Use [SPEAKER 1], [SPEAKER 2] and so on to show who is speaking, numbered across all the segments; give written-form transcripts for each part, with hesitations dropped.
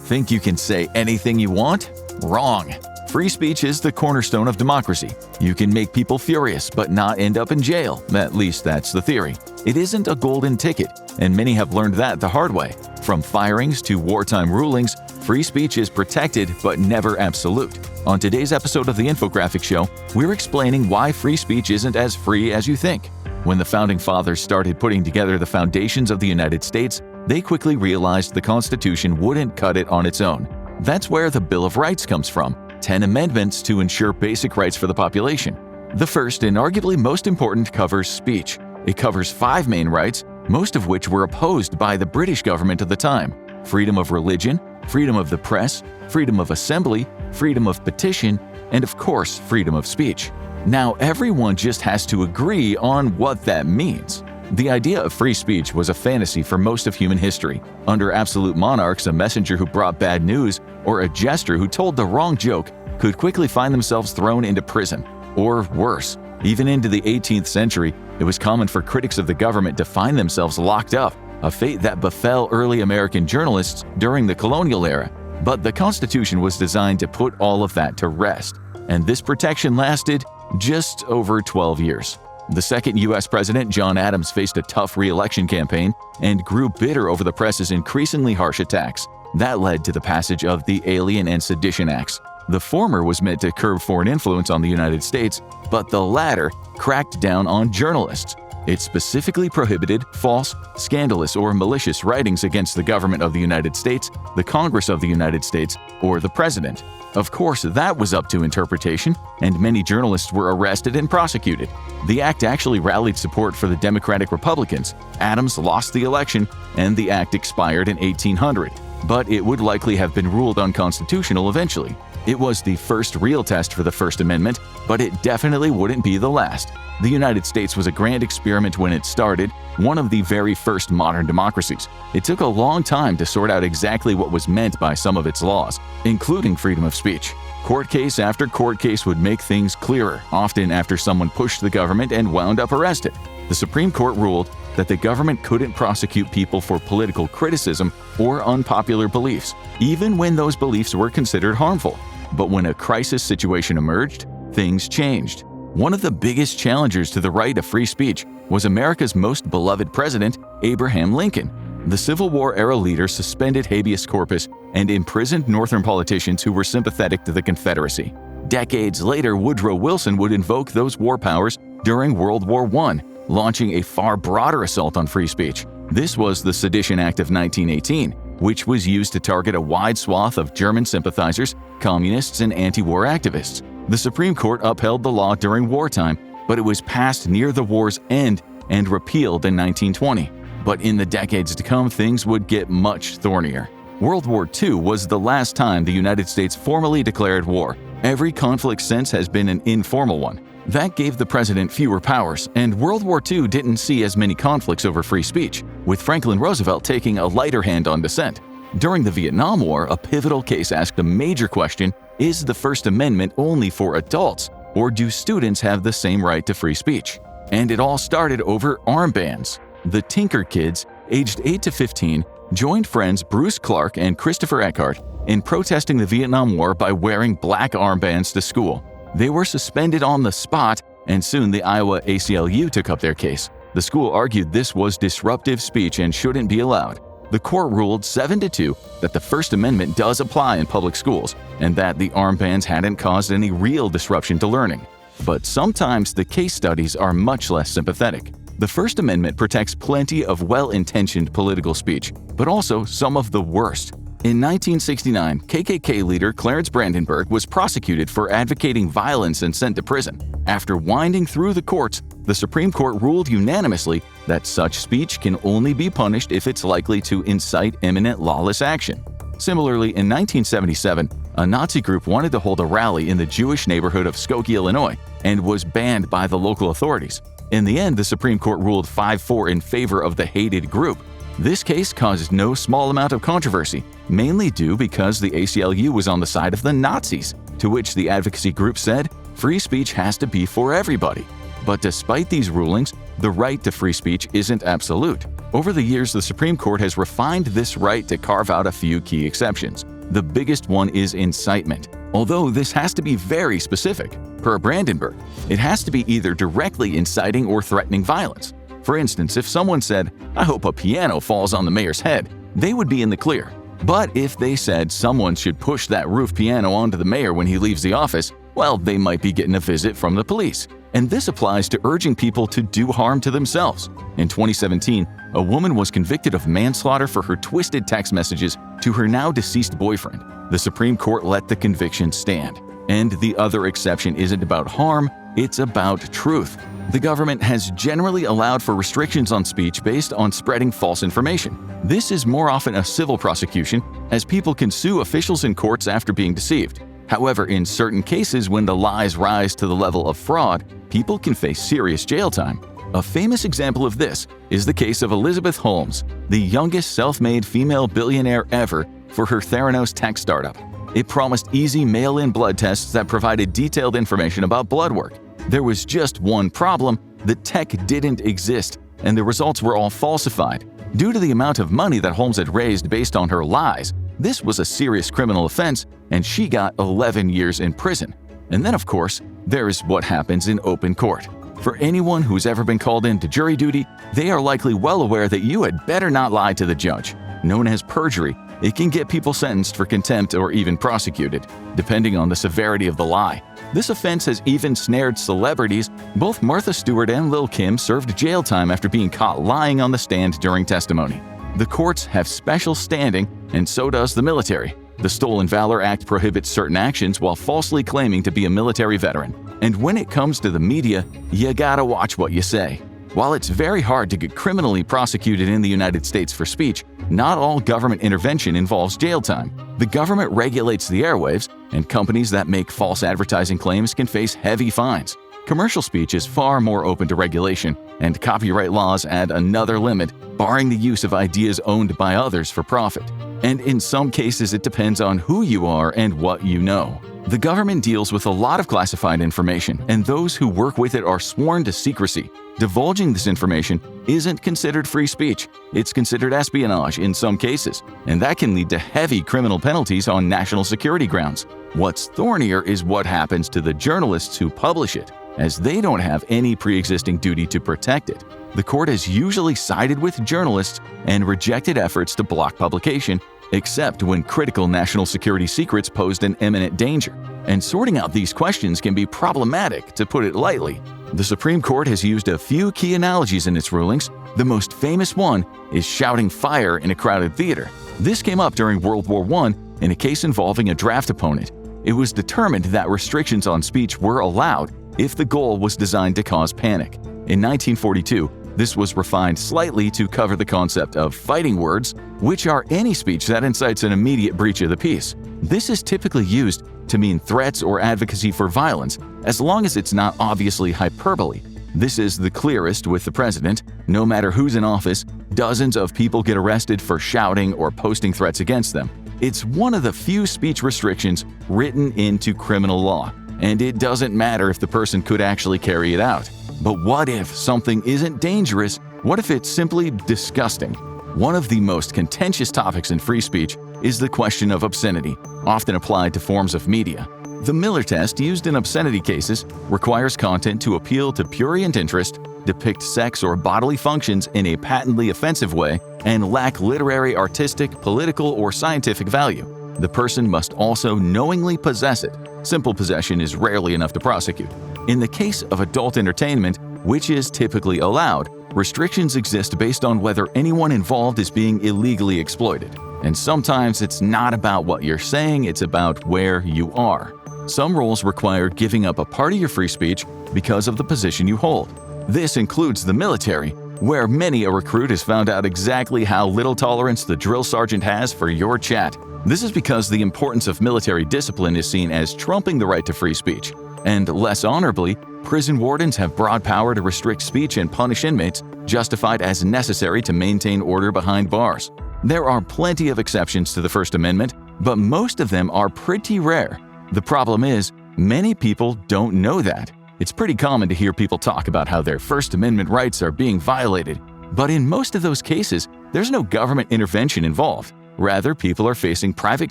[SPEAKER 1] Think you can say anything you want? Wrong. Free speech is the cornerstone of democracy. You can make people furious but not end up in jail. At least that's the theory. It isn't a golden ticket, and many have learned that the hard way. From firings to wartime rulings, free speech is protected but never absolute. On today's episode of The Infographic Show, we're explaining why free speech isn't as free as you think. When the Founding Fathers started putting together the foundations of the United States, they quickly realized the Constitution wouldn't cut it on its own. That's where the Bill of Rights comes from, 10 amendments to ensure basic rights for the population. The first and arguably most important covers speech. It covers 5 main rights, most of which were opposed by the British government at the time: freedom of religion, freedom of the press, freedom of assembly, freedom of petition, and of course, freedom of speech. Now, everyone just has to agree on what that means. The idea of free speech was a fantasy for most of human history. Under absolute monarchs, a messenger who brought bad news or a jester who told the wrong joke could quickly find themselves thrown into prison. Or worse, even into the 18th century, it was common for critics of the government to find themselves locked up, a fate that befell early American journalists during the colonial era. But the Constitution was designed to put all of that to rest, and this protection lasted just over 12 years. The second U.S. President, John Adams, faced a tough re-election campaign and grew bitter over the press's increasingly harsh attacks. That led to the passage of the Alien and Sedition Acts. The former was meant to curb foreign influence on the United States, but the latter cracked down on journalists. It specifically prohibited false, scandalous, or malicious writings against the government of the United States, the Congress of the United States, or the President. Of course, that was up to interpretation, and many journalists were arrested and prosecuted. The act actually rallied support for the Democratic Republicans. Adams lost the election, and the act expired in 1800, but it would likely have been ruled unconstitutional eventually. It was the first real test for the First Amendment, but it definitely wouldn't be the last. The United States was a grand experiment when it started, one of the very first modern democracies. It took a long time to sort out exactly what was meant by some of its laws, including freedom of speech. Court case after court case would make things clearer, often after someone pushed the government and wound up arrested. The Supreme Court ruled that the government couldn't prosecute people for political criticism or unpopular beliefs, even when those beliefs were considered harmful. But when a crisis situation emerged, things changed. One of the biggest challengers to the right of free speech was America's most beloved president, Abraham Lincoln. The Civil War-era leader suspended habeas corpus and imprisoned Northern politicians who were sympathetic to the Confederacy. Decades later, Woodrow Wilson would invoke those war powers during World War I, launching a far broader assault on free speech. This was the Sedition Act of 1918, which was used to target a wide swath of German sympathizers, communists, and anti-war activists. The Supreme Court upheld the law during wartime, but it was passed near the war's end and repealed in 1920. But in the decades to come, things would get much thornier. World War II was the last time the United States formally declared war. Every conflict since has been an informal one. That gave the president fewer powers, and World War II didn't see as many conflicts over free speech, with Franklin Roosevelt taking a lighter hand on dissent. During the Vietnam War, a pivotal case asked a major question: is the First Amendment only for adults, or do students have the same right to free speech? And it all started over armbands. The Tinker Kids, aged 8 to 15, joined friends Bruce Clark and Christopher Eckhart in protesting the Vietnam War by wearing black armbands to school. They were suspended on the spot, and soon the Iowa ACLU took up their case. The school argued this was disruptive speech and shouldn't be allowed. The court ruled 7-2 that the First Amendment does apply in public schools and that the armbands hadn't caused any real disruption to learning. But sometimes the case studies are much less sympathetic. The First Amendment protects plenty of well-intentioned political speech, but also some of the worst. In 1969, KKK leader Clarence Brandenburg was prosecuted for advocating violence and sent to prison. After winding through the courts, the Supreme Court ruled unanimously that such speech can only be punished if it's likely to incite imminent lawless action. Similarly, in 1977, a Nazi group wanted to hold a rally in the Jewish neighborhood of Skokie, Illinois, and was banned by the local authorities. In the end, the Supreme Court ruled 5-4 in favor of the hated group. This case caused no small amount of controversy, mainly due because the ACLU was on the side of the Nazis, to which the advocacy group said, free speech has to be for everybody. But despite these rulings, the right to free speech isn't absolute. Over the years, the Supreme Court has refined this right to carve out a few key exceptions. The biggest one is incitement, although this has to be very specific. Per Brandenburg, it has to be either directly inciting or threatening violence. For instance, if someone said, "I hope a piano falls on the mayor's head," they would be in the clear. But if they said someone should push that roof piano onto the mayor when he leaves the office, well, they might be getting a visit from the police. And this applies to urging people to do harm to themselves. In 2017, a woman was convicted of manslaughter for her twisted text messages to her now deceased boyfriend. The Supreme Court let the conviction stand. And the other exception isn't about harm, it's about truth. The government has generally allowed for restrictions on speech based on spreading false information. This is more often a civil prosecution, as people can sue officials in courts after being deceived. However, in certain cases when the lies rise to the level of fraud, people can face serious jail time. A famous example of this is the case of Elizabeth Holmes, the youngest self-made female billionaire ever, for her Theranos tech startup. It promised easy mail-in blood tests that provided detailed information about blood work. There was just one problem: the tech didn't exist, and the results were all falsified. Due to the amount of money that Holmes had raised based on her lies, this was a serious criminal offense, and she got 11 years in prison. And then, of course, there is what happens in open court. For anyone who's ever been called into jury duty, they are likely well aware that you had better not lie to the judge. Known as perjury, it can get people sentenced for contempt or even prosecuted, depending on the severity of the lie. This offense has even snared celebrities. Both Martha Stewart and Lil' Kim served jail time after being caught lying on the stand during testimony. The courts have special standing, and so does the military. The Stolen Valor Act prohibits certain actions while falsely claiming to be a military veteran. And when it comes to the media, you gotta watch what you say. While it's very hard to get criminally prosecuted in the United States for speech, not all government intervention involves jail time. The government regulates the airwaves, and companies that make false advertising claims can face heavy fines. Commercial speech is far more open to regulation, and copyright laws add another limit, barring the use of ideas owned by others for profit. And in some cases, it depends on who you are and what you know. The government deals with a lot of classified information, and those who work with it are sworn to secrecy. Divulging this information isn't considered free speech. It's considered espionage in some cases, and that can lead to heavy criminal penalties on national security grounds. What's thornier is what happens to the journalists who publish it, as they don't have any pre-existing duty to protect it. The court has usually sided with journalists and rejected efforts to block publication, except when critical national security secrets posed an imminent danger. And sorting out these questions can be problematic, to put it lightly. The Supreme Court has used a few key analogies in its rulings. The most famous one is shouting fire in a crowded theater. This came up during World War I in a case involving a draft opponent. It was determined that restrictions on speech were allowed if the goal was designed to cause panic. In 1942, this was refined slightly to cover the concept of fighting words, which are any speech that incites an immediate breach of the peace. This is typically used to mean threats or advocacy for violence, as long as it's not obviously hyperbole. This is the clearest with the president. No matter who's in office, dozens of people get arrested for shouting or posting threats against them. It's one of the few speech restrictions written into criminal law, and it doesn't matter if the person could actually carry it out. But what if something isn't dangerous? What if it's simply disgusting? One of the most contentious topics in free speech is the question of obscenity, often applied to forms of media. The Miller test used in obscenity cases requires content to appeal to prurient interest, depict sex or bodily functions in a patently offensive way, and lack literary, artistic, political, or scientific value. The person must also knowingly possess it. Simple possession is rarely enough to prosecute. In the case of adult entertainment, which is typically allowed, restrictions exist based on whether anyone involved is being illegally exploited. And sometimes it's not about what you're saying, it's about where you are. Some rules require giving up a part of your free speech because of the position you hold. This includes the military, where many a recruit has found out exactly how little tolerance the drill sergeant has for your chat. This is because the importance of military discipline is seen as trumping the right to free speech. And less honorably, prison wardens have broad power to restrict speech and punish inmates, justified as necessary to maintain order behind bars. There are plenty of exceptions to the First Amendment, but most of them are pretty rare. The problem is, many people don't know that. It's pretty common to hear people talk about how their First Amendment rights are being violated, but in most of those cases, there's no government intervention involved. Rather, people are facing private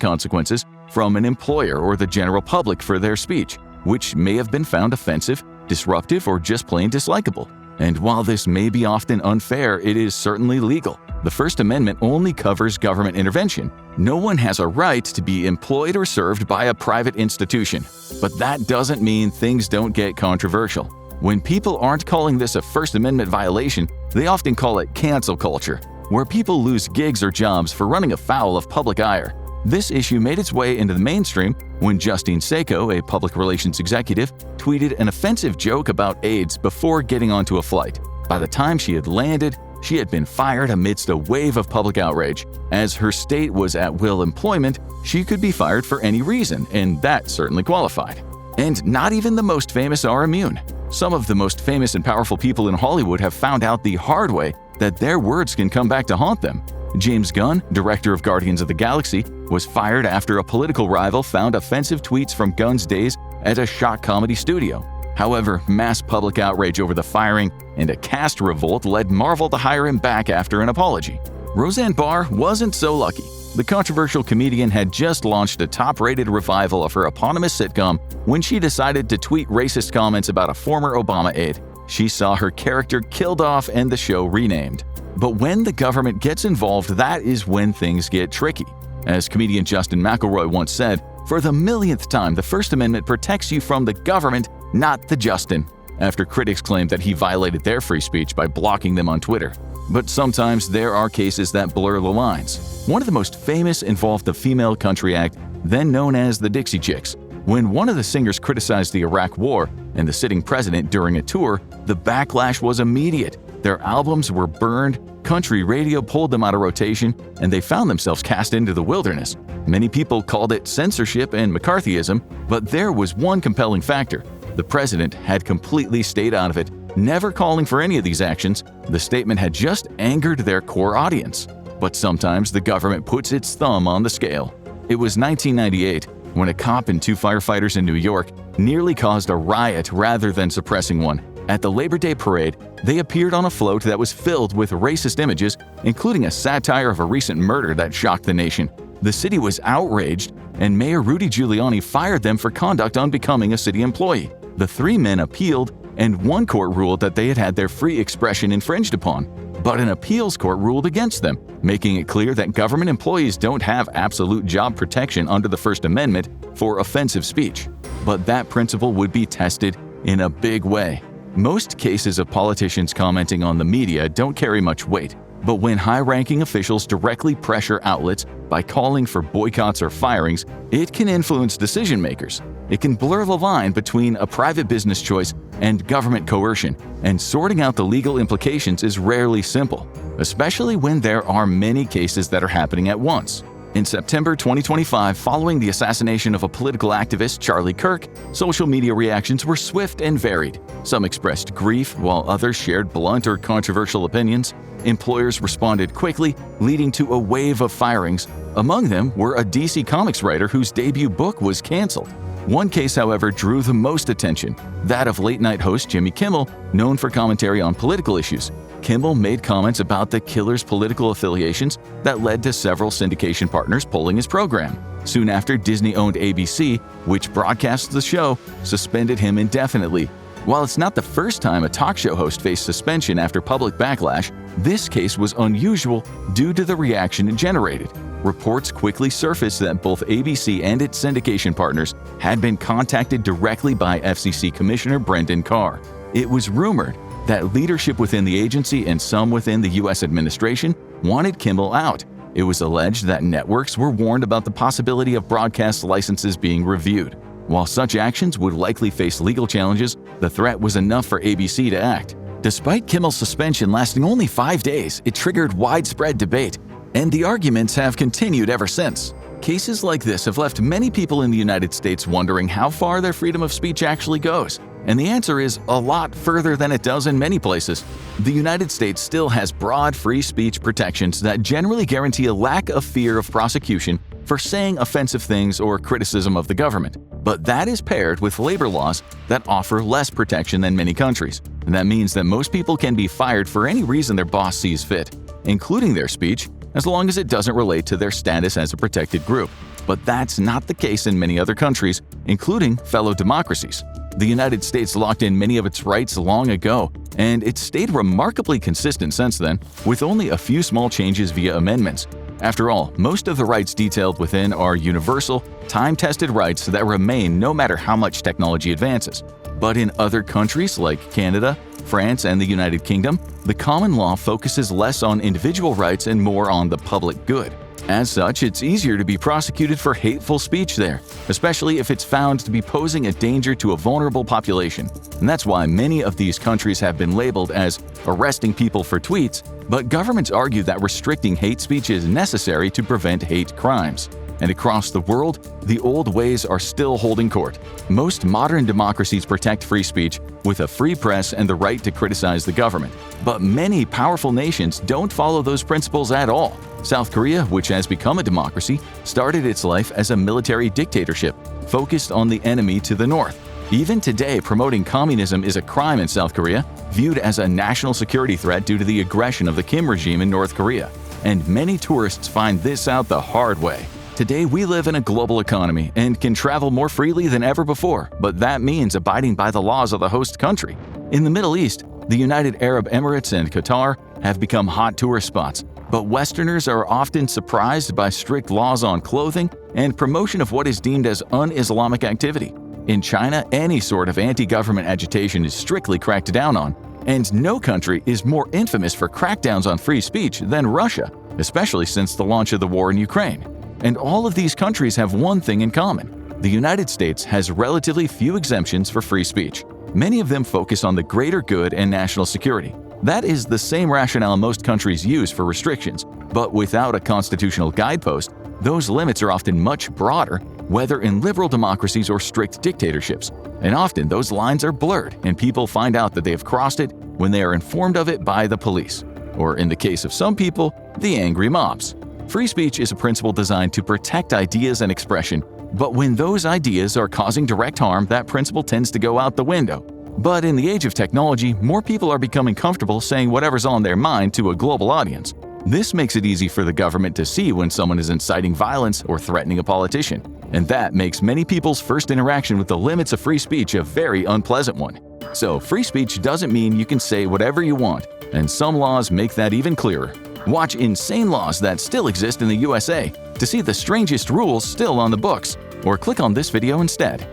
[SPEAKER 1] consequences from an employer or the general public for their speech, which may have been found offensive, disruptive, or just plain dislikable. And while this may be often unfair, it is certainly legal. The First Amendment only covers government intervention. No one has a right to be employed or served by a private institution. But that doesn't mean things don't get controversial. When people aren't calling this a First Amendment violation, they often call it cancel culture, where people lose gigs or jobs for running afoul of public ire. This issue made its way into the mainstream when Justine Sacco, a public relations executive, tweeted an offensive joke about AIDS before getting onto a flight. By the time she had landed, she had been fired amidst a wave of public outrage. As her state was at-will employment, she could be fired for any reason, and that certainly qualified. And not even the most famous are immune. Some of the most famous and powerful people in Hollywood have found out the hard way that their words can come back to haunt them. James Gunn, director of Guardians of the Galaxy, was fired after a political rival found offensive tweets from Gunn's days at a shock comedy studio. However, mass public outrage over the firing and a cast revolt led Marvel to hire him back after an apology. Roseanne Barr wasn't so lucky. The controversial comedian had just launched a top-rated revival of her eponymous sitcom when she decided to tweet racist comments about a former Obama aide. She saw her character killed off and the show renamed. But when the government gets involved, that is when things get tricky. As comedian Justin McElroy once said, "For the millionth time, the First Amendment protects you from the government, not the Justin," after critics claimed that he violated their free speech by blocking them on Twitter. But sometimes there are cases that blur the lines. One of the most famous involved the female country act, then known as the Dixie Chicks. When one of the singers criticized the Iraq War and the sitting president during a tour, the backlash was immediate. Their albums were burned, country radio pulled them out of rotation, and they found themselves cast into the wilderness. Many people called it censorship and McCarthyism, but there was one compelling factor. The president had completely stayed out of it, never calling for any of these actions. The statement had just angered their core audience. But sometimes the government puts its thumb on the scale. It was 1998 when a cop and two firefighters in New York nearly caused a riot rather than suppressing one. At the Labor Day parade, they appeared on a float that was filled with racist images, including a satire of a recent murder that shocked the nation. The city was outraged, and Mayor Rudy Giuliani fired them for conduct unbecoming a city employee. The three men appealed, and one court ruled that they had had their free expression infringed upon. But an appeals court ruled against them, making it clear that government employees don't have absolute job protection under the First Amendment for offensive speech. But that principle would be tested in a big way. Most cases of politicians commenting on the media don't carry much weight, but when high-ranking officials directly pressure outlets by calling for boycotts or firings, it can influence decision-makers. It can blur the line between a private business choice and government coercion, and sorting out the legal implications is rarely simple, especially when there are many cases that are happening at once. In September 2025, following the assassination of a political activist, Charlie Kirk, social media reactions were swift and varied. Some expressed grief, while others shared blunt or controversial opinions. Employers responded quickly, leading to a wave of firings. Among them were a DC Comics writer whose debut book was canceled. One case, however, drew the most attention, that of late-night host Jimmy Kimmel, known for commentary on political issues. Kimmel made comments about the killer's political affiliations that led to several syndication partners pulling his program. Soon after, Disney-owned ABC, which broadcasts the show, suspended him indefinitely. While it's not the first time a talk show host faced suspension after public backlash, this case was unusual due to the reaction it generated. Reports quickly surfaced that both ABC and its syndication partners had been contacted directly by FCC Commissioner Brendan Carr. It was rumored that leadership within the agency and some within the U.S. administration wanted Kimmel out. It was alleged that networks were warned about the possibility of broadcast licenses being reviewed. While such actions would likely face legal challenges, the threat was enough for ABC to act. Despite Kimmel's suspension lasting only 5 days, it triggered widespread debate, and the arguments have continued ever since. Cases like this have left many people in the United States wondering how far their freedom of speech actually goes. And the answer is a lot further than it does in many places. The United States still has broad free speech protections that generally guarantee a lack of fear of prosecution for saying offensive things or criticism of the government. But that is paired with labor laws that offer less protection than many countries. And that means that most people can be fired for any reason their boss sees fit, including their speech, as long as it doesn't relate to their status as a protected group. But that's not the case in many other countries, including fellow democracies. The United States locked in many of its rights long ago, and it's stayed remarkably consistent since then, with only a few small changes via amendments. After all, most of the rights detailed within are universal, time-tested rights that remain no matter how much technology advances. But in other countries like Canada, France, and the United Kingdom, the common law focuses less on individual rights and more on the public good. As such, it's easier to be prosecuted for hateful speech there, especially if it's found to be posing a danger to a vulnerable population. And that's why many of these countries have been labeled as arresting people for tweets, but governments argue that restricting hate speech is necessary to prevent hate crimes. And across the world, the old ways are still holding court. Most modern democracies protect free speech with a free press and the right to criticize the government. But many powerful nations don't follow those principles at all. South Korea, which has become a democracy, started its life as a military dictatorship, focused on the enemy to the north. Even today, promoting communism is a crime in South Korea, viewed as a national security threat due to the aggression of the Kim regime in North Korea. And many tourists find this out the hard way. Today, we live in a global economy and can travel more freely than ever before, but that means abiding by the laws of the host country. In the Middle East, the United Arab Emirates and Qatar have become hot tourist spots, but Westerners are often surprised by strict laws on clothing and promotion of what is deemed as un-Islamic activity. In China, any sort of anti-government agitation is strictly cracked down on, and no country is more infamous for crackdowns on free speech than Russia, especially since the launch of the war in Ukraine. And all of these countries have one thing in common. The United States has relatively few exemptions for free speech. Many of them focus on the greater good and national security. That is the same rationale most countries use for restrictions, but without a constitutional guidepost, those limits are often much broader, whether in liberal democracies or strict dictatorships. And often those lines are blurred, and people find out that they have crossed it when they are informed of it by the police, or in the case of some people, the angry mobs. Free speech is a principle designed to protect ideas and expression, but when those ideas are causing direct harm, that principle tends to go out the window. But in the age of technology, more people are becoming comfortable saying whatever's on their mind to a global audience. This makes it easy for the government to see when someone is inciting violence or threatening a politician, and that makes many people's first interaction with the limits of free speech a very unpleasant one. So, free speech doesn't mean you can say whatever you want, and some laws make that even clearer. Watch Insane Laws That Still Exist in the USA to see the strangest rules still on the books, or click on this video instead.